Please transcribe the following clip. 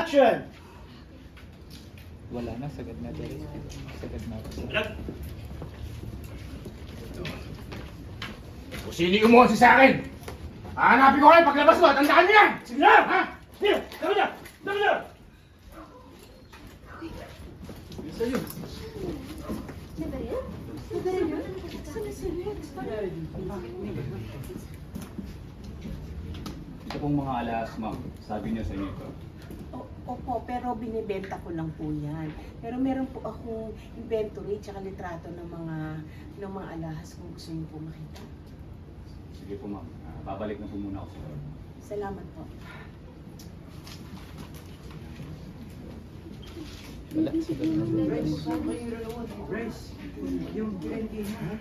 Action! Wala na, sagad na dyan. Sagad na. Kung sino yung umuha sa akin, hahanapin ko kayo paglabas mo. Tandaan niyo yan! Sige na! Ha? Sige! Dami na! Dami na! Ito pong mga alas, ma'am. Sabi niyo sa inyo ito. Opo, pero binibenta ko lang po yan. Pero meron po akong inventory tsaka litrato ng mga alahas kung gusto niyo po makita. Sige po, ma'am. Babalik na po muna ako sa inyo. Salamat po. Wala, sagad na. Grace, yung 20 na.